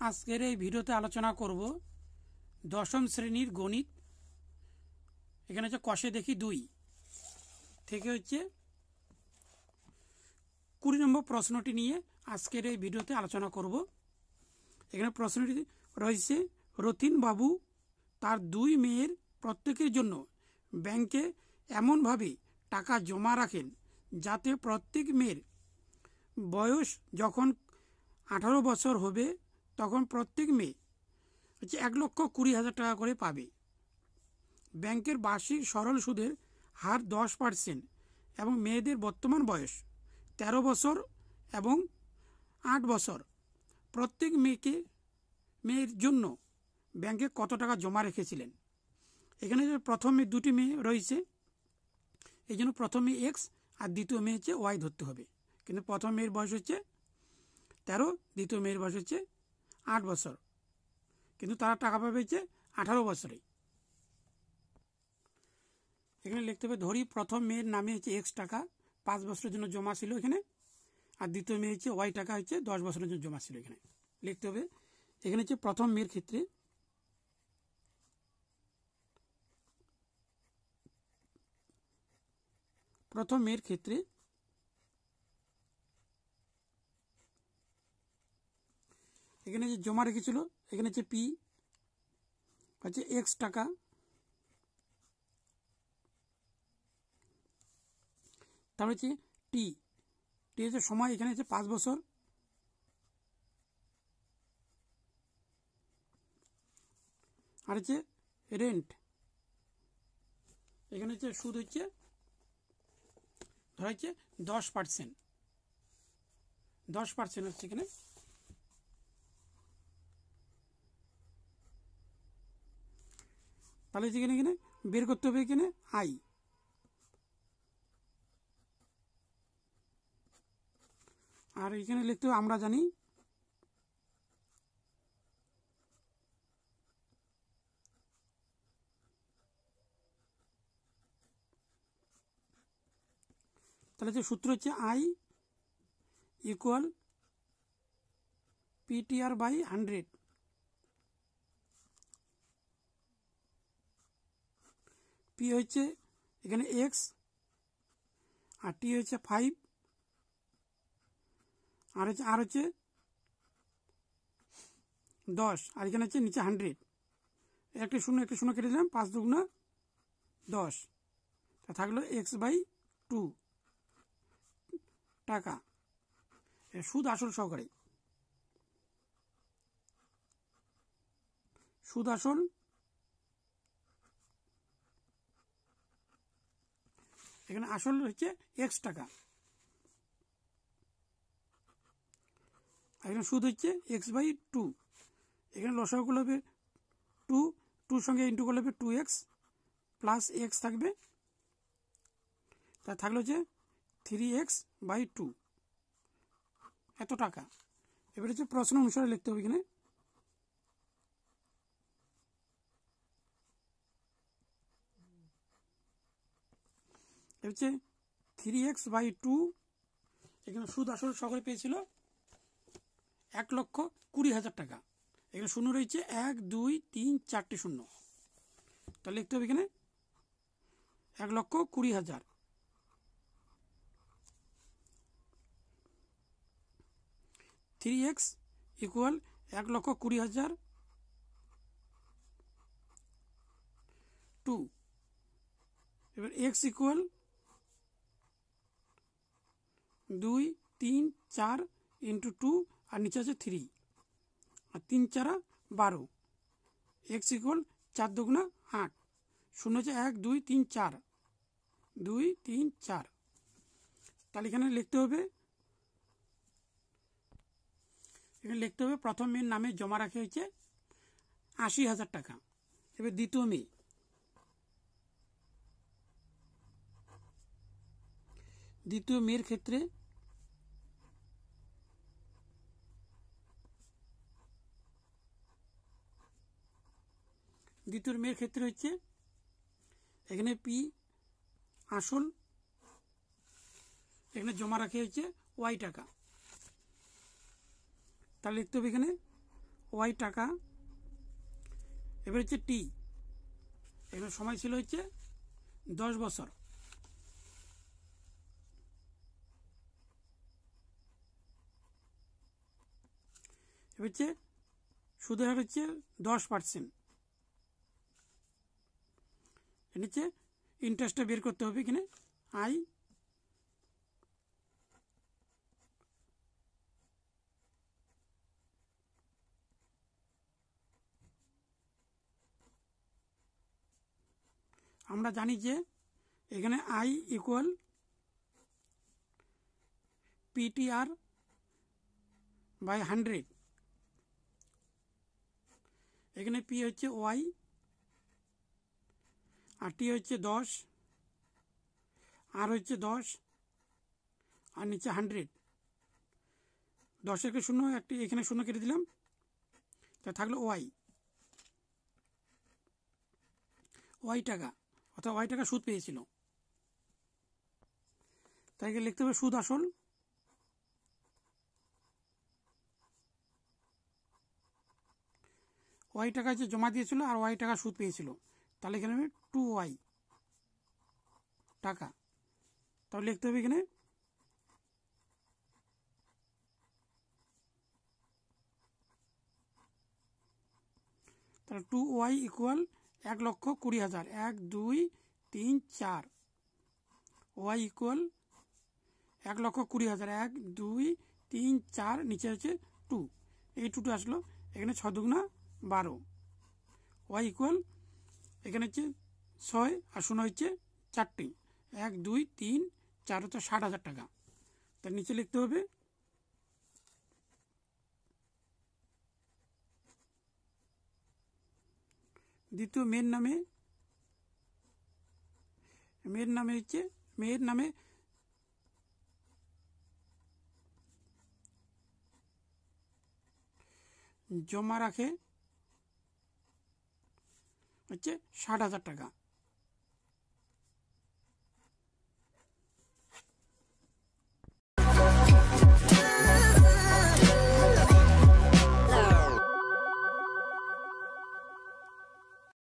আজকের এই ভিডিওতে আলোচনা করব দশম শ্রেণীর গণিত। এখানে হচ্ছে কষে দেখি 2 থেকে হচ্ছে 20 নম্বর প্রশ্নটি নিয়ে আজকের এই ভিডিওতে আলোচনা করব। এখানে প্রশ্নটি রয়েছে, রতিন বাবু তার 2 মেয়ের প্রত্যেকের জন্য ব্যাংকে এমনভাবে টাকা জমা রাখেন যাতে প্রত্যেক মেয়ের বয়স যখন 18 বছর হবে তখন প্রত্যেক মেয়ে হচ্ছে 1,20,000 টাকা করে পাবে। ব্যাংকের বার্ষিক সরল সুদের হার 10% এবং মেয়েদের বর্তমান বয়স 13 বছর এবং 8 বছর। প্রত্যেক মেয়ের জন্য ব্যাংকে কত টাকা জমা রেখেছিলেন? এখানে প্রথমে 2টি মেয়ে রয়েছে, এই জন্য প্রথমে এক্স আর দ্বিতীয় মেয়ে হচ্ছে ওয়াই ধরতে হবে। কিন্তু প্রথম মেয়ের বয়স হচ্ছে 13, দ্বিতীয় মেয়ের বয়স হচ্ছে 8 বছর, কিন্তু তারা টাকা পাবে হচ্ছে 18 বছরে। এখানে লিখতে হবে, ধরি প্রথম মেয়ের নামে হচ্ছে এক্স টাকা 5 বছরের জন্য জমা ছিল এখানে, আর দ্বিতীয় মেয়ে হচ্ছে ওয়াই টাকা হচ্ছে 10 বছরের জন্য জমা ছিল এখানে। লিখতে হবে এখানে হচ্ছে প্রথম মেয়ের ক্ষেত্রে এখানে যে জমা রেখেছিল এখানে হচ্ছে পি হচ্ছে এক্স টাকা, তারপরে হচ্ছে টি হচ্ছে সময়, এখানে হচ্ছে 5 বছর, আর হচ্ছে রেন্ট, এখানে হচ্ছে সুদ হচ্ছে ধরা হচ্ছে 10%, 10% হচ্ছে এখানে। তাহলে এখানে বের করতে হবে এখানে আই, আর এখানে লিখতে হবে আমরা জানি তাহলে যে সূত্র হচ্ছে I equal PTR by 100। P হচ্ছে এখানে এক্স, আর টি হচ্ছে 5, আর হচ্ছে 10, আর এখানে হচ্ছে নিচে 100। একটি শূন্য কেটে দিলাম, 5 দুগুণা 10, তা থাকলো x/2 টাকা। সুদ আসল সহকারে, সুদ আসল এখানে আসল হচ্ছে এক্স টাকা, এখানে সুদ হচ্ছে x/2। এখানে লসাগু করলে হবে 2 সঙ্গে ইন্টু করলে হবে 2x প্লাস এক্স থাকবে, তা থাকলো হচ্ছে 3x/2 এত টাকা। এবার হচ্ছে প্রশ্ন অনুসারে লিখতে হবে, এখানে হচ্ছে 3x/2, এখানে সুদ আসল সকলে পেয়েছিল 1,20,000 টাকা। এখানে শূন্য রয়েছে 1 2 3 4টি শূন্য, তাহলে লিখতে হবে এখানে 1,20,000। 3x ইকুয়াল 1,20,000 2, এবার x ইকুয়াল 2 3 4 ইন্টু 2, আর নিচে আছে 3, আর 3 4 12, এক্স ইকুয়াল 4 দুগুণা 8, শূন্য হচ্ছে 1 2 3 4, 2 3 4। তাহলে এখানে লিখতে হবে প্রথম মেয়ের নামে জমা রাখা হয়েছে 80,000 টাকা। এবার দ্বিতীয় মেয়ের ক্ষেত্রে হচ্ছে এখানে পি আসল, এখানে জমা রাখা হয়েছে ওয়াই টাকা। তাহলে লিখতে হবে এখানে ওয়াই টাকা। এবার হচ্ছে টি, এখানে সময় ছিল হচ্ছে 10 বছর। এবার হচ্ছে সুদের হার হচ্ছে 10%। এর নিচে ইন্টারেস্টটা বের করতে হবে, এখানে আই আমরা জানি যে এখানে আই ইকুয়াল পিটিআর বাই 100। এখানে পি হচ্ছে ওয়াই আর টি হচ্ছে 10, আর হচ্ছে 10 আর নিচে 100। 10 শূন্য, একটি এখানে শূন্য কেটে দিলাম, তা থাকলো ওয়াই টাকা, অর্থাৎ ওয়াই টাকা সুদ পেয়েছিল। তাই লিখতে হবে সুদ আসল ওয়াই টাকা যে জমা দিয়েছিল আর ওয়াই টাকা সুদ পেয়েছিল, তাহলে এখানে 2y টাকা। তাহলে লিখতে হবে এখানে তাহলে 2y ইকুয়াল 1,20,000, 1 2 3 4। ওয়াই ইকুয়াল 1,20,000, 1 2 3 4, নিচে হচ্ছে 2, এই 2টা আসলো। এখানে 6 দুগুণা 12। ওয়াই ইকুয়াল এখানে হচ্ছে 6 আর 0 হচ্ছে 4টি, 1 2 3 4 হচ্ছে 60,000 টাকা। তার নিচে লিখতে হবে দ্বিতীয় মেয়ের নামে জমা রাখে হচ্ছে 60,000 টাকা।